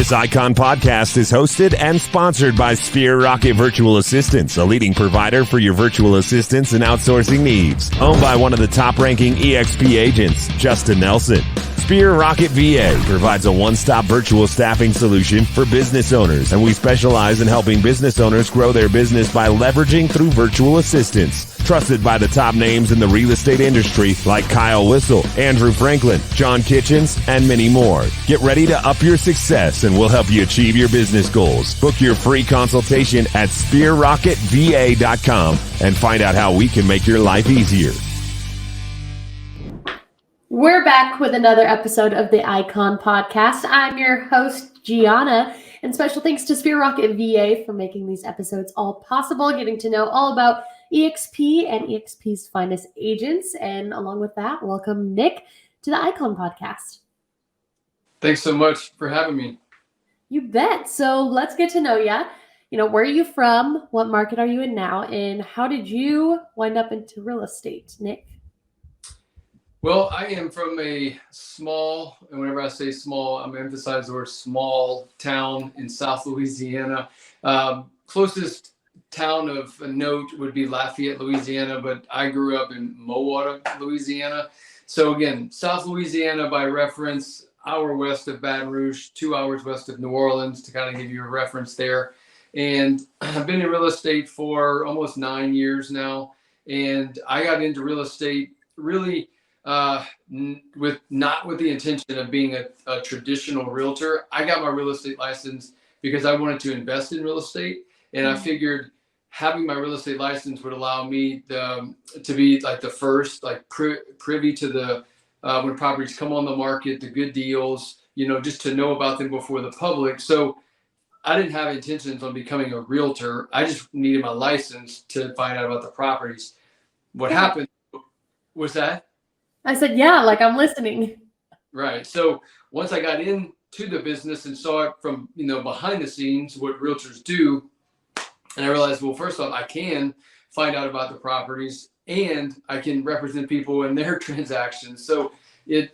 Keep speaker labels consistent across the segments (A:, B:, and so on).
A: This Icon podcast is hosted and sponsored by Sphere Rocket Virtual Assistants, a leading provider for your virtual assistants and outsourcing needs. Owned by one of the top-ranking EXP agents, Justin Nelson. Sphere Rocket VA provides a one-stop virtual staffing solution for business owners, and we specialize in helping business owners grow their business by leveraging through virtual assistants. Trusted by the top names in the real estate industry like Kyle Whistle, Andrew Franklin, John Kitchens, and many more. Get ready to up your success, and we'll help you achieve your business goals. Book your free consultation at sphererocketva.com and find out how we can make your life easier.
B: We're back with another episode of the Icon Podcast. I'm your host, Gianna, and special thanks to Sphere Rocket VA for making these episodes all possible, getting to know all about EXP and EXP's finest agents. And along with that, welcome Nick to the Icon Podcast.
C: Thanks so much for having me.
B: You bet. So let's get to know you. Where are you from? What market are you in now? And how did you wind up into real estate, Nick?
C: Well, I am from a small, and whenever I say small, I'm emphasizing the word small town in South Louisiana. Closest town of note would be Lafayette, Louisiana, but I grew up in Mowata, Louisiana. So again, South Louisiana by reference, hour west of Baton Rouge, 2 hours west of New Orleans, to kind of give you a reference there. And I've been in real estate for almost 9 years now. And I got into real estate really not with the intention of being a traditional realtor. I got my real estate license because I wanted to invest in real estate. And I figured having my real estate license would allow me to be like the first, like privy to the, when properties come on the market, the good deals, just to know about them before the public. So I didn't have intentions on becoming a realtor. I just needed my license to find out about the properties. What happened was that?
B: I said, yeah, like I'm listening.
C: Right. So once I got into the business and saw it from, behind the scenes, what realtors do, and I realized, well, first off, I can find out about the properties and I can represent people in their transactions. So it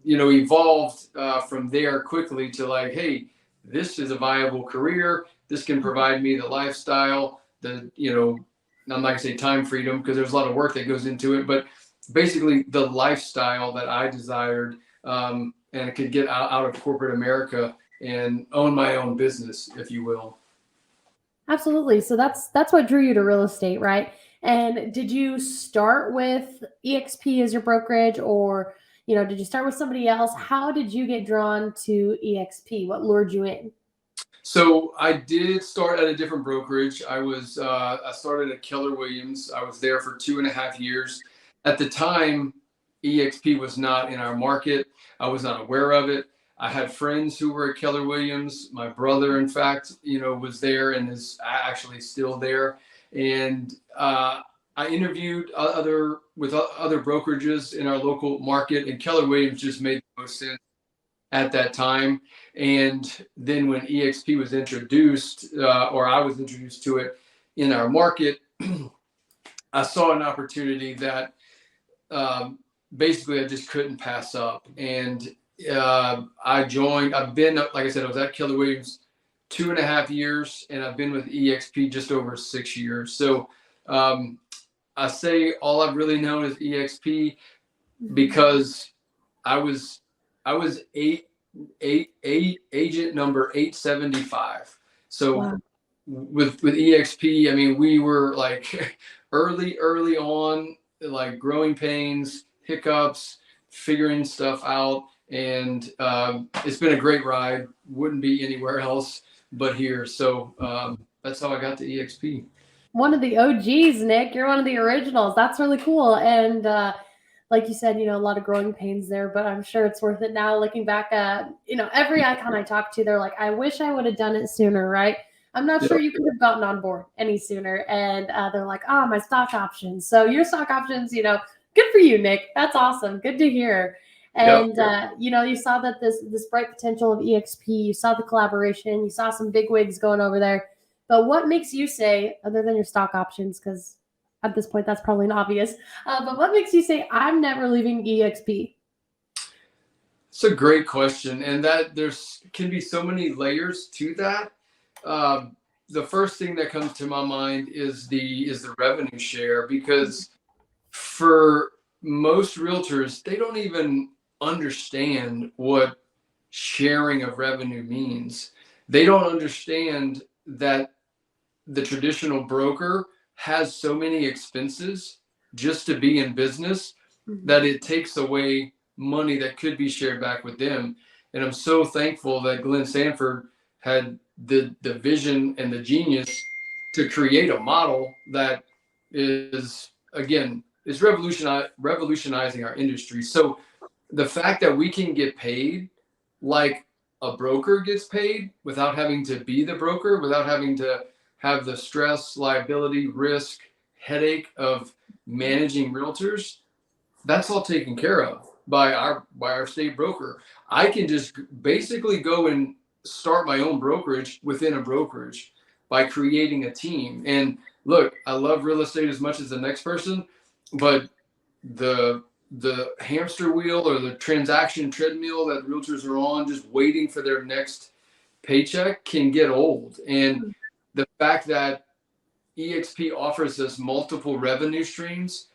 C: evolved from there quickly to like, hey, this is a viable career. This can provide me the lifestyle, I'm not gonna say time freedom because there's a lot of work that goes into it, but basically the lifestyle that I desired, and I could get out of corporate America and own my own business, if you will.
B: Absolutely. So that's what drew you to real estate, right? And did you start with EXP as your brokerage, or did you start with somebody else? How did you get drawn to EXP? What lured you in?
C: So I did start at a different brokerage. I started at Keller Williams. I was there for 2.5 years. At the time, EXP was not in our market. I was not aware of it. I had friends who were at Keller Williams. My brother, in fact, was there and is actually still there. And I interviewed other brokerages in our local market, and Keller Williams just made the most sense at that time. And then when EXP was introduced, or I was introduced to it in our market, I saw an opportunity that basically I just couldn't pass up. And I joined. I've been, like I said, I was at Keller Williams 2.5 years, and I've been with EXP just over 6 years. So I say all I've really known is EXP because I was agent number 875. So wow. with EXP, I mean, we were like early on, like growing pains, hiccups, figuring stuff out. And it's been a great ride. Wouldn't be anywhere else but here. So that's how I got to EXP.
B: One of the OGs, Nick. You're one of the originals. That's really cool. And like you said, a lot of growing pains there, but I'm sure it's worth it now. Looking back at, every icon I talk to, they're like, I wish I would have done it sooner, right? I'm not sure you could have gotten on board any sooner. And they're like, oh, my stock options. So your stock options, good for you, Nick. That's awesome. Good to hear. And, you saw that this bright potential of EXP, you saw the collaboration, you saw some big wigs going over there. But what makes you say, other than your stock options, because at this point, that's probably an obvious, but what makes you say, I'm never leaving EXP?
C: It's a great question, and that there's can be so many layers to that. The first thing that comes to my mind is the revenue share, because for most realtors, they don't even understand what sharing of revenue means. They don't understand that the traditional broker has so many expenses just to be in business that it takes away money that could be shared back with them. And I'm so thankful that Glenn Sanford had the vision and the genius to create a model that is, again, is revolutionizing our industry. So the fact that we can get paid like a broker gets paid without having to be the broker, without having to have the stress, liability, risk, headache of managing realtors, that's all taken care of by our state broker. I can just basically go and start my own brokerage within a brokerage by creating a team. And look, I love real estate as much as the next person, but the hamster wheel or the transaction treadmill that realtors are on, just waiting for their next paycheck, can get old. And the fact that EXP offers us multiple revenue streams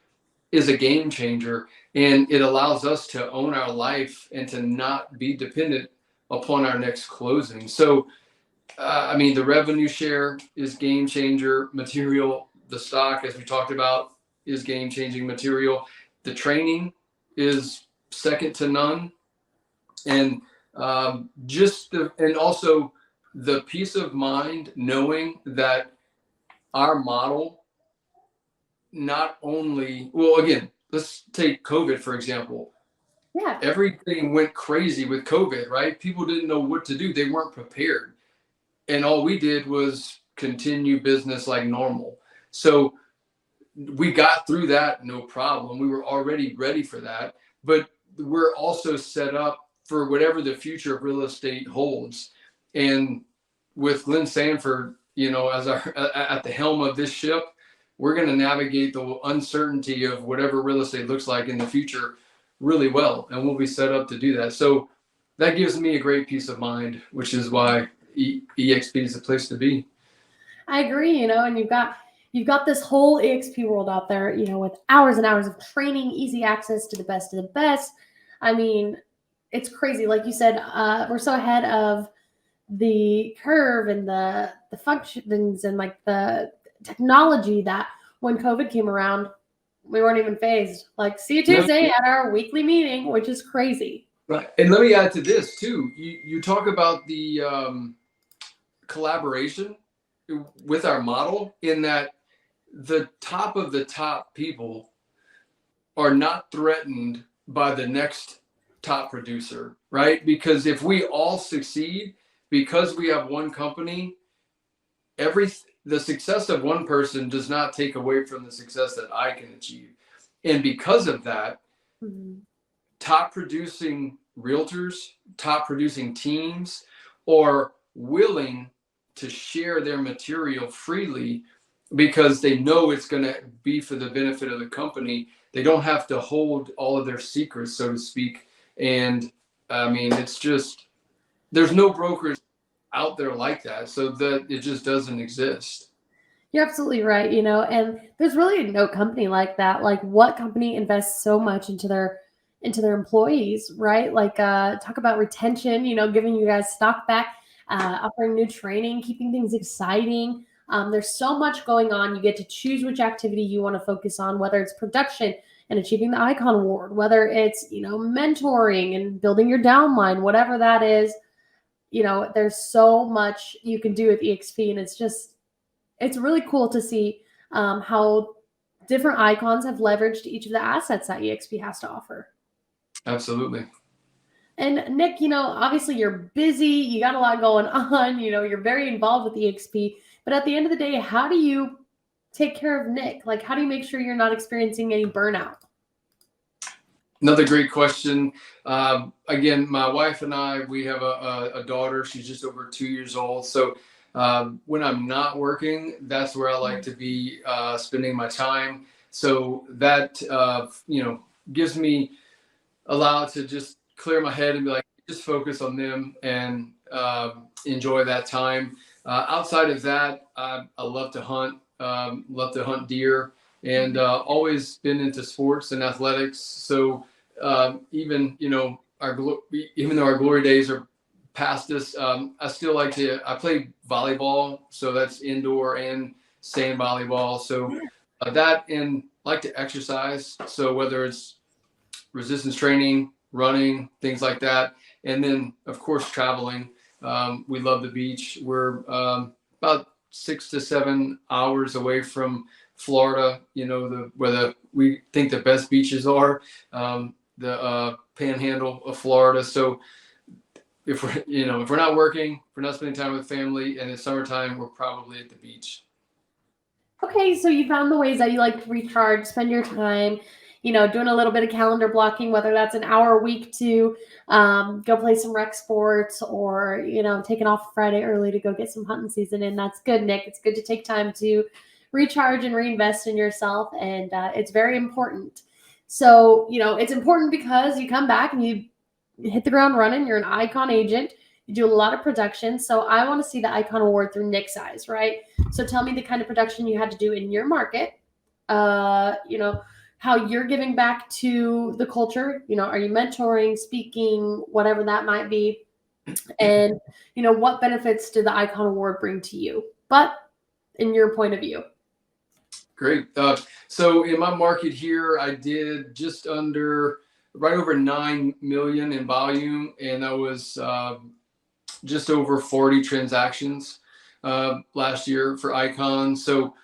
C: is a game changer, and it allows us to own our life and to not be dependent upon our next closing. So, I mean, the revenue share is game changer material. The stock, as we talked about, is game changing material. The training is second to none, and and also the peace of mind knowing that our model not only, well, again, let's take COVID, for example.
B: Yeah.
C: Everything went crazy with COVID, right? People didn't know what to do. They weren't prepared. And all we did was continue business like normal. So we got through that, no problem. We were already ready for that. But we're also set up for whatever the future of real estate holds. And with Glenn Sanford, as at the helm of this ship, we're going to navigate the uncertainty of whatever real estate looks like in the future really well, and we'll be set up to do that. So that gives me a great peace of mind, which is why EXP is the place to be.
B: I agree, and you've got this whole EXP world out there, with hours and hours of training, easy access to the best of the best. I mean, it's crazy. Like you said, we're so ahead of the curve and the functions and like the technology that when COVID came around, we weren't even phased. Like, see you Tuesday at our weekly meeting, which is crazy.
C: Right. And let me add to this too. You talk about the collaboration with our model, in that the top of the top people are not threatened by the next top producer, right? Because if we all succeed, because we have one company, the success of one person does not take away from the success that I can achieve. And because of that, top producing realtors, top producing teams are willing to share their material freely because they know it's going to be for the benefit of the company. They don't have to hold all of their secrets, so to speak. And I mean, it's just, there's no brokers out there like that, so that it just doesn't exist.
B: You're absolutely right, and there's really no company like that. Like, what company invests so much into their employees, right? Like, talk about retention, giving you guys stock back, offering new training, keeping things exciting. There's so much going on. You get to choose which activity you want to focus on, whether it's production and achieving the Icon Award, whether it's, mentoring and building your downline, whatever that is. There's so much you can do with EXP, and it's really cool to see how different icons have leveraged each of the assets that EXP has to offer.
C: Absolutely.
B: And Nick, obviously you're busy, you got a lot going on, you're very involved with EXP, but at the end of the day, how do you take care of Nick? Like, how do you make sure you're not experiencing any burnout?
C: Another great question. Again, my wife and I, we have a daughter. She's just over 2 years old. So when I'm not working, that's where I like to be spending my time. So that, gives me allowed to just clear my head and be like, just focus on them and enjoy that time. Outside of that, I love to hunt, deer, and always been into sports and athletics. So even, even though our glory days are past us, I still I play volleyball. So that's indoor and sand volleyball. So that, and like to exercise. So whether it's resistance training, running, things like that. And then of course, traveling. We love the beach. We're about 6 to 7 hours away from Florida, where we think the best beaches are, the panhandle of Florida. So if we're not working, if we're not spending time with family, and it's summertime, we're probably at the beach.
B: Okay, so you found the ways that you like to recharge, spend your time, doing a little bit of calendar blocking, whether that's an hour a week to go play some rec sports, or, taking off Friday early to go get some hunting season in. That's good, Nick. It's good to take time to recharge and reinvest in yourself, and it's very important. So, it's important because you come back and you hit the ground running. You're an Icon agent. You do a lot of production. So I want to see the Icon Award through Nick's eyes, right? So tell me the kind of production you had to do in your market, how you're giving back to the culture. Are you mentoring, speaking, whatever that might be? And, what benefits did the Icon Award bring to you? But in your point of view.
C: Great. So in my market here, I did just right over 9 million in volume, and that was just over 40 transactions last year for Icon. So,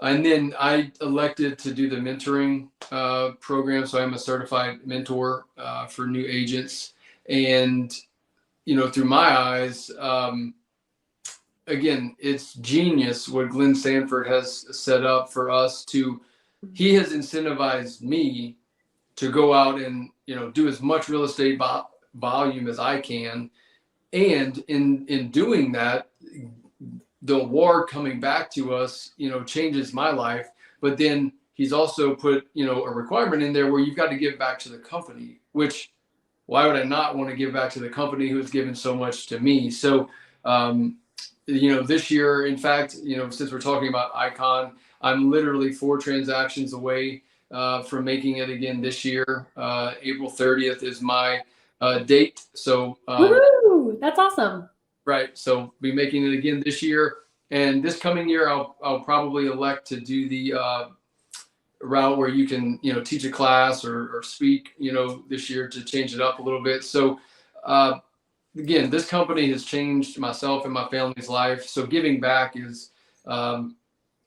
C: and then I elected to do the mentoring program. So I'm a certified mentor for new agents. And, through my eyes, again, it's genius what Glenn Sanford has set up for us he has incentivized me to go out and, do as much real estate volume as I can. And in doing that, the award coming back to us, changes my life. But then he's also put, a requirement in there where you've got to give back to the company, which why would I not want to give back to the company who's given so much to me? So, this year, in fact, since we're talking about Icon, I'm literally 4 transactions away from making it again this year. April 30th is my date. So
B: woo-hoo! That's awesome.
C: Right. So be making it again this year, and this coming year, I'll probably elect to do the route where you can, teach a class or speak, this year to change it up a little bit. So again, this company has changed myself and my family's life. So giving back is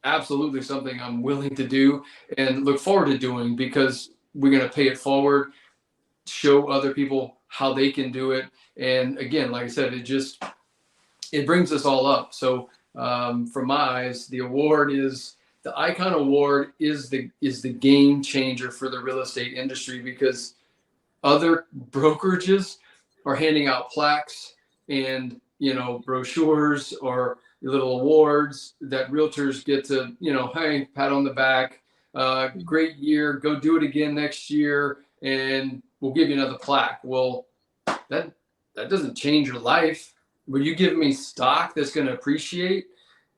C: absolutely something I'm willing to do and look forward to doing, because we're going to pay it forward, show other people how they can do it. And again, like I said, it brings us all up. So from my eyes, the Icon Award is the game changer for the real estate industry, because other brokerages are handing out plaques and, brochures or little awards that realtors get to, hey, pat on the back, great year, go do it again next year, and we'll give you another plaque. Well, that doesn't change your life. Will you give me stock that's going to appreciate,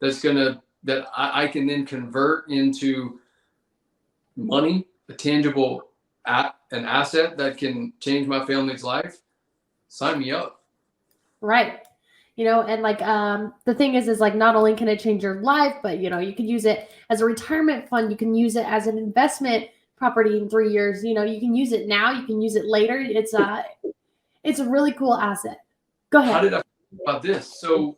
C: that I can then convert into money, a tangible an asset that can change my family's life? Sign me up.
B: Right. And like the thing is like, not only can it change your life, but you can use it as a retirement fund. You can use it as an investment property in 3 years. You can use it now. You can use it later. It's a really cool asset. Go ahead.
C: How did I think about this? So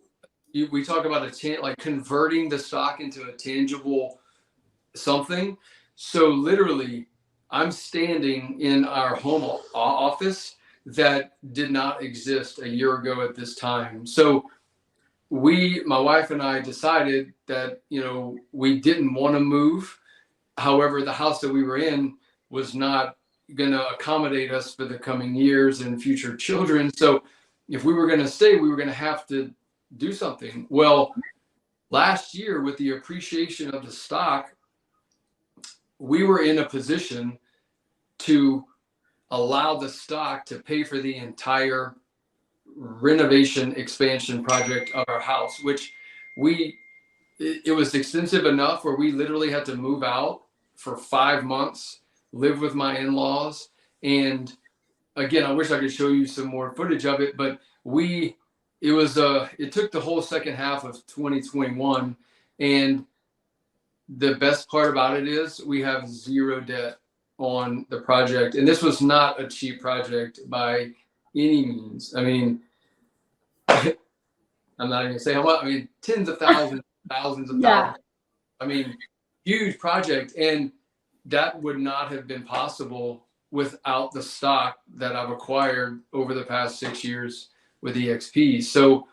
C: we talk about like converting the stock into a tangible something. So literally, I'm standing in our home office that did not exist a year ago at this time. So my wife and I decided that, we didn't want to move. However, the house that we were in was not going to accommodate us for the coming years and future children. So if we were going to stay, we were going to have to do something. Well, last year, with the appreciation of the stock, we were in a position to allow the stock to pay for the entire renovation expansion project of our house, which it was expensive enough where we literally had to move out for 5 months, live with my in-laws. And again, I wish I could show you some more footage of it, but it took the whole second half of 2021. And the best part about it is we have zero debt on the project. And this was not a cheap project by any means. I mean, I'm not even gonna say how much. I mean, tens of thousands, thousands of
B: Yeah.
C: dollars. I mean, huge project, and that would not have been possible without the stock that I've acquired over the past 6 years with EXP. So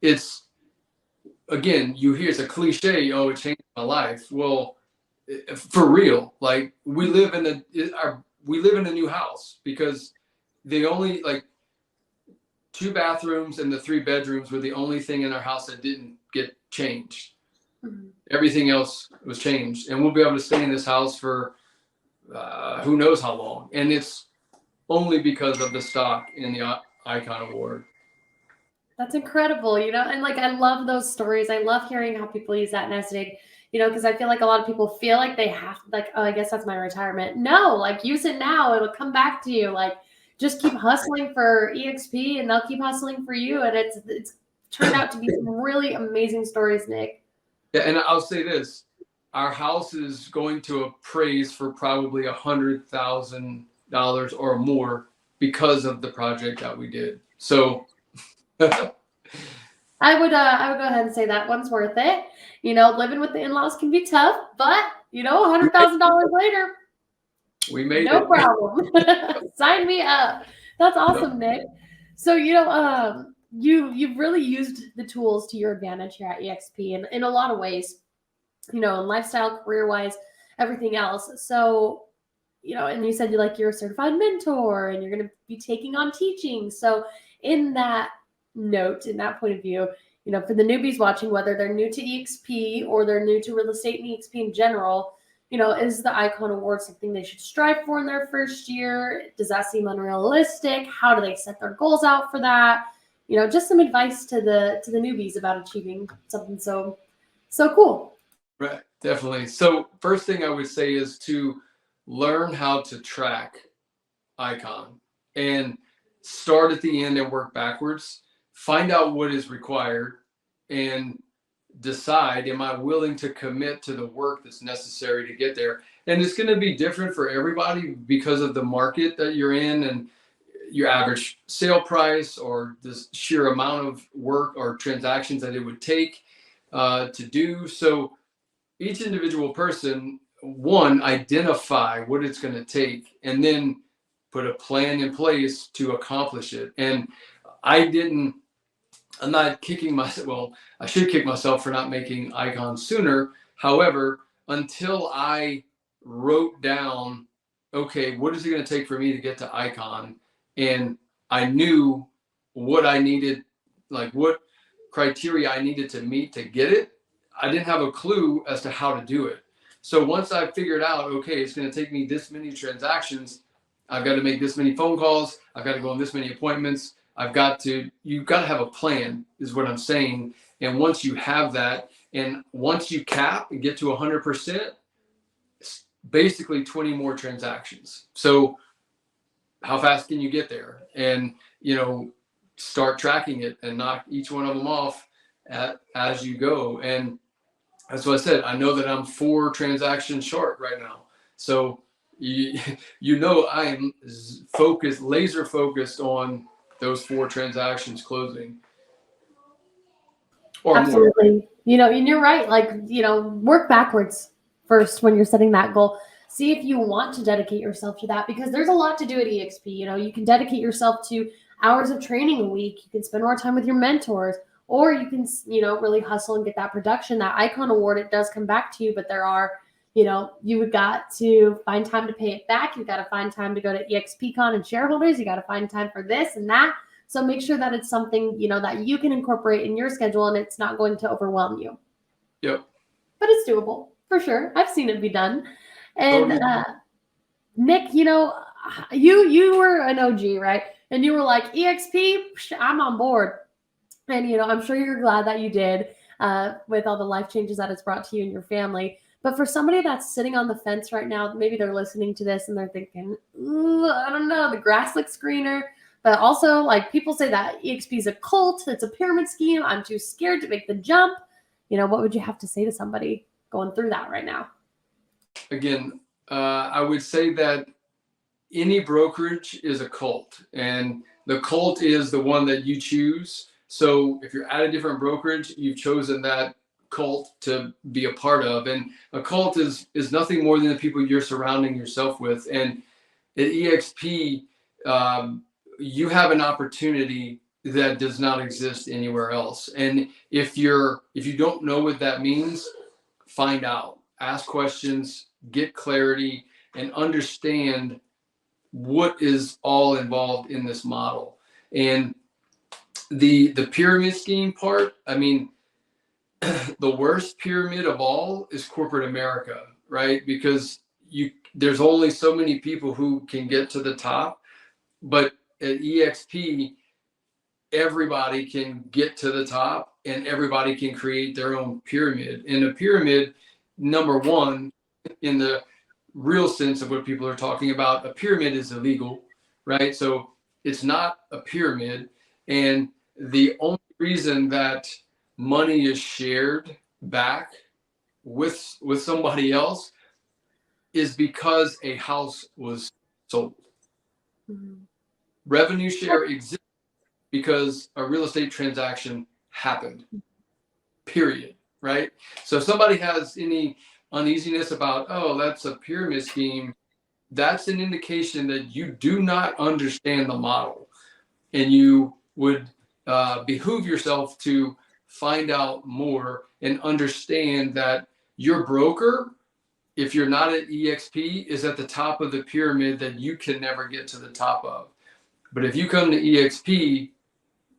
C: it's, again, you hear it's a cliche. Oh, it changed my life. Well, for real, like we live in a new house because the only like 2 bathrooms and the 3 bedrooms were the only thing in our house that didn't get changed.
B: Mhm. Everything
C: Everything else was changed, and we'll be able to stay in this house for who knows how long. And it's only because of the stock in the Icon Award.
B: That's incredible, you know, and like I love those stories. I love hearing how people use that nest egg, you know, because I feel like a lot of people feel like they have, like, oh, I guess that's my retirement. No, like use it now; it'll come back to you. Like, just keep hustling for EXP, and they'll keep hustling for you. And it's turned out to be some really amazing stories, Nick.
C: Yeah, and I'll say this: our house is going to appraise for probably $100,000 or more because of the project that we did. So.
B: I would go ahead and say that one's worth it. You know, living with the in-laws can be tough, but you know, $100,000 later,
C: We made
B: no
C: it.
B: problem. Sign me up. That's awesome, Nick. So you know, you've really used the tools to your advantage here at EXP in a lot of ways. You know, in lifestyle, career-wise, everything else. So you know, and you said you're a certified mentor and you're going to be taking on teaching. So in that note, in that point of view, you know, for the newbies watching, whether they're new to EXP or they're new to real estate and EXP in general, you know, is the Icon Award something they should strive for in their first year? Does that seem unrealistic? How do they set their goals out for that? You know, just some advice to the newbies about achieving something so cool.
C: Right, definitely. So first thing I would say is to learn how to track Icon and start at the end and work backwards. Find out what is required and decide, am I willing to commit to the work that's necessary to get there? And it's going to be different for everybody because of the market that you're in and your average sale price or the sheer amount of work or transactions that it would take to do. So each individual person, one, identify what it's going to take and then put a plan in place to accomplish it. And I'm not kicking myself. Well, I should kick myself for not making Icon sooner. However, until I wrote down, okay, what is it going to take for me to get to Icon? And I knew what I needed, like what criteria I needed to meet to get it. I didn't have a clue as to how to do it. So once I figured out, okay, it's going to take me this many transactions, I've got to make this many phone calls, I've got to go on this many appointments, you've got to have a plan, is what I'm saying. And once you have that, and once you cap and get to 100%, it's basically 20 more transactions. So how fast can you get there? And, you know, start tracking it and knock each one of them off as you go. And that's what I said. I know that I'm 4 transactions short right now. So you know I am laser focused on those 4 transactions closing. Or
B: Absolutely.
C: more.
B: You know, and you're right. Like, you know, work backwards first when you're setting that goal. See if you want to dedicate yourself to that because there's a lot to do at EXP. You know, you can dedicate yourself to hours of training a week. You can spend more time with your mentors, or you can, you know, really hustle and get that production. That Icon Award, it does come back to you, but there are, you know, you've got to find time to pay it back. You've got to find time to go to EXPCon and shareholders. You got to find time for this and that. So make sure that it's something, you know, that you can incorporate in your schedule and it's not going to overwhelm you.
C: Yep.
B: But it's doable for sure. I've seen it be done. And Nick, you know, you were an OG, right? And you were like, EXP, I'm on board. And, I'm sure you're glad that you did with all the life changes that it's brought to you and your family. But for somebody that's sitting on the fence right now, maybe they're listening to this and they're thinking, I don't know, the grass looks greener. But also, like, people say that EXP is a cult, it's a pyramid scheme. I'm too scared to make the jump. What would you have to say to somebody going through that right now?
C: Again, I would say that any brokerage is a cult, and the cult is the one that you choose. So if you're at a different brokerage, you've chosen that cult to be a part of. And a cult is nothing more than the people you're surrounding yourself with. And at EXP, you have an opportunity that does not exist anywhere else. And if you don't know what that means, find out, ask questions, get clarity, and understand what is all involved in this model. And the pyramid scheme part, I mean, the worst pyramid of all is corporate America, right? Because there's only so many people who can get to the top. But at EXP, everybody can get to the top and everybody can create their own pyramid. And a pyramid, number one, in the real sense of what people are talking about, a pyramid is illegal, right? So it's not a pyramid. And the only reason that money is shared back with somebody else is because a house was sold. Mm-hmm. Revenue share exists because a real estate transaction happened, period, right? So if somebody has any uneasiness about, oh, that's a pyramid scheme, that's an indication that you do not understand the model, and you would behoove yourself to find out more and understand that your broker, if you're not at EXP, is at the top of the pyramid that you can never get to the top of. But if you come to EXP,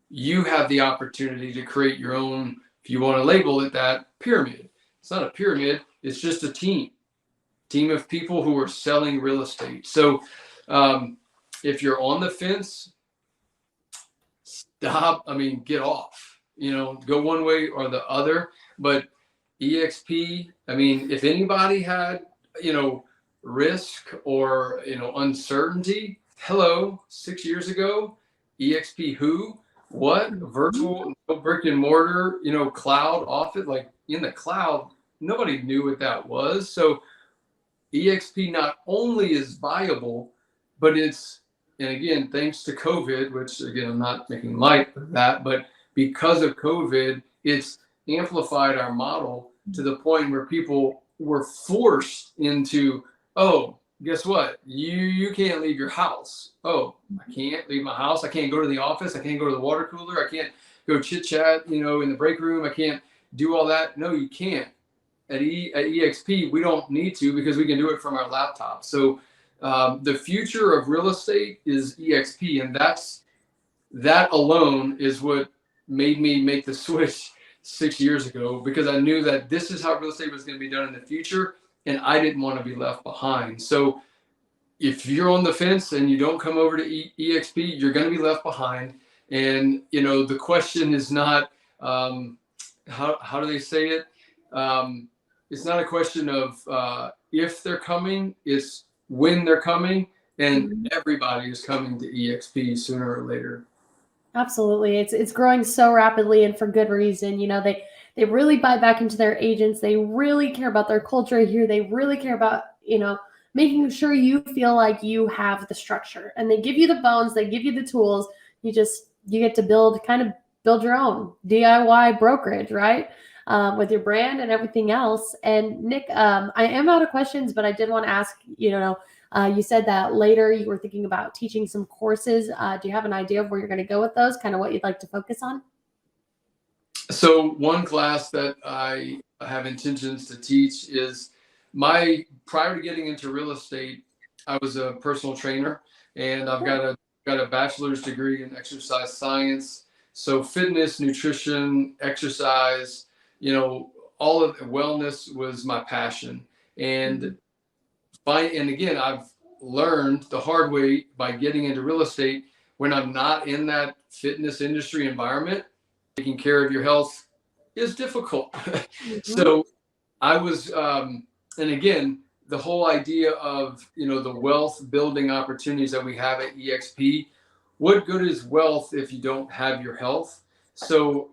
C: you have the opportunity to create your own, if you want to label it that, pyramid. It's not a pyramid, it's just a team of people who are selling real estate. So if you're on the fence, get off, go one way or the other. But EXP, if anybody had, risk or, uncertainty, hello, 6 years ago, EXP who? What? Virtual, no brick and mortar, cloud office, like in the cloud, nobody knew what that was. So EXP not only is viable, but and again, thanks to COVID, which again, I'm not making light of that, but because of COVID, it's amplified our model to the point where people were forced into, oh, guess what? You can't leave your house. Oh, I can't leave my house. I can't go to the office. I can't go to the water cooler. I can't go chit chat, in the break room. I can't do all that. No, you can't. At EXP, we don't need to because we can do it from our laptop. So the future of real estate is EXP, and that alone is what made me make the switch 6 years ago, because I knew that this is how real estate was going to be done in the future, and I didn't want to be left behind. So if you're on the fence and you don't come over to EXP, you're going to be left behind. And, the question is not, how do they say it? It's not a question of if they're coming, it's when they're coming, and everybody is coming to EXP sooner or later.
B: Absolutely. It's growing so rapidly, and for good reason. They really buy back into their agents. They really care about their culture here. They really care about, making sure you feel like you have the structure, and they give you the bones, they give you the tools. You get to build your own DIY brokerage, right? With your brand and everything else. And Nick, I am out of questions, but I did want to ask, you said that later you were thinking about teaching some courses. Do you have an idea of where you're going to go with those, kind of what you'd like to focus on?
C: So one class that I have intentions to teach is prior to getting into real estate, I was a personal trainer, and I've got a bachelor's degree in exercise science. So fitness, nutrition, exercise, all of wellness was my passion. And again, learned the hard way by getting into real estate, when I'm not in that fitness industry environment, taking care of your health is difficult. So I was, and again, the whole idea of, the wealth building opportunities that we have at EXP, what good is wealth if you don't have your health? So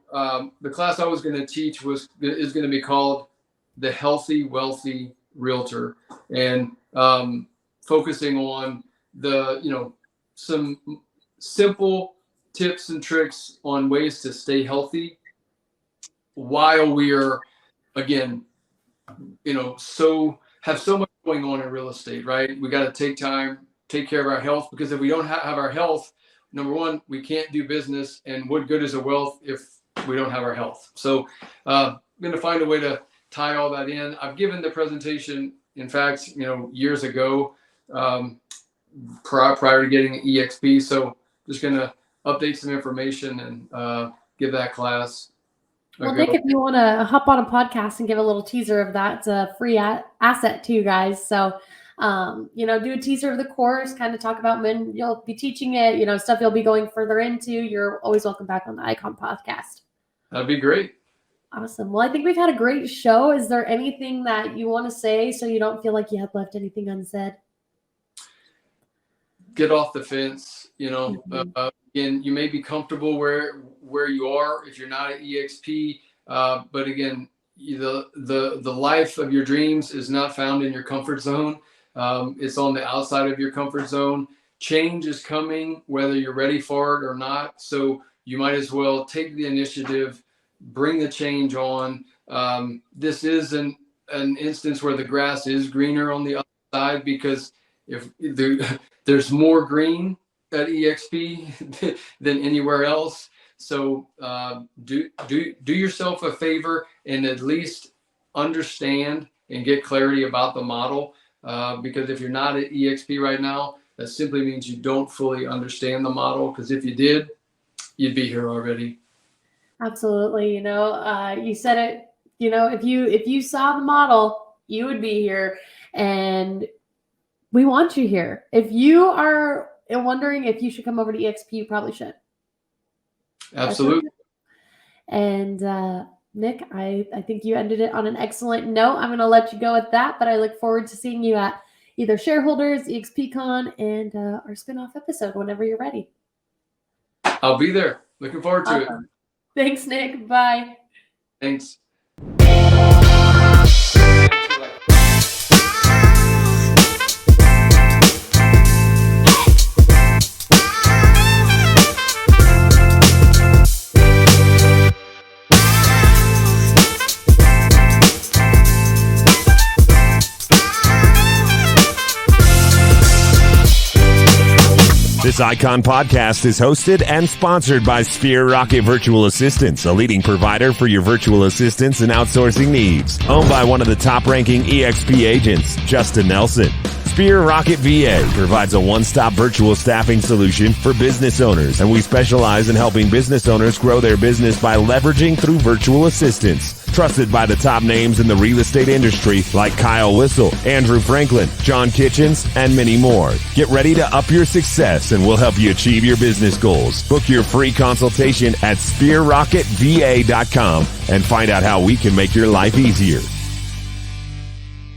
C: the class I was going to teach is going to be called The Healthy, Wealthy Realtor, and focusing on some simple tips and tricks on ways to stay healthy while we are, again, have so much going on in real estate, right? We got to take time, take care of our health, because if we don't have our health, number one, we can't do business. And what good is a wealth if we don't have our health? So I'm going to find a way to tie all that in. I've given the presentation, in fact, years ago, prior to getting EXP. So just going to update some information and give that class.
B: Well, Nick, if you want to hop on a podcast and give a little teaser of that, it's a free asset too, guys. So, do a teaser of the course, kind of talk about when you'll be teaching it, stuff you'll be going further into. You're always welcome back on the Icon podcast.
C: That'd be great.
B: Awesome. Well, I think we've had a great show. Is there anything that you want to say so you don't feel like you have left anything unsaid?
C: Get off the fence. Again, you may be comfortable where you are if you're not at EXP, but again, the life of your dreams is not found in your comfort zone. It's on the outside of your comfort zone. Change is coming, whether you're ready for it or not. So you might as well take the initiative, bring the change on. This is an instance where the grass is greener on the other side, because if there's more green at EXP than anywhere else. So do yourself a favor and at least understand and get clarity about the model. Because if you're not at EXP right now, that simply means you don't fully understand the model. Because if you did, you'd be here already.
B: Absolutely. You said it, if you saw the model, you would be here, and we want you here. If you are wondering if you should come over to EXP, you probably should.
C: Absolutely.
B: And Nick, I think you ended it on an excellent note. I'm going to let you go with that, but I look forward to seeing you at either Shareholders, EXPCon, and our spinoff episode whenever you're ready.
C: I'll be there. Looking forward to it.
B: Thanks, Nick. Bye.
C: Thanks.
A: This Icon podcast is hosted and sponsored by Sphere Rocket Virtual Assistants, a leading provider for your virtual assistants and outsourcing needs. Owned by one of the top-ranking EXP agents, Justin Nelson. Sphere Rocket VA provides a one-stop virtual staffing solution for business owners, and we specialize in helping business owners grow their business by leveraging through virtual assistants. Trusted by the top names in the real estate industry like Kyle Whistle, Andrew Franklin, John Kitchens, and many more. Get ready to up your success, and we'll help you achieve your business goals. Book your free consultation at SphereRocketVA.com and find out how we can make your life easier.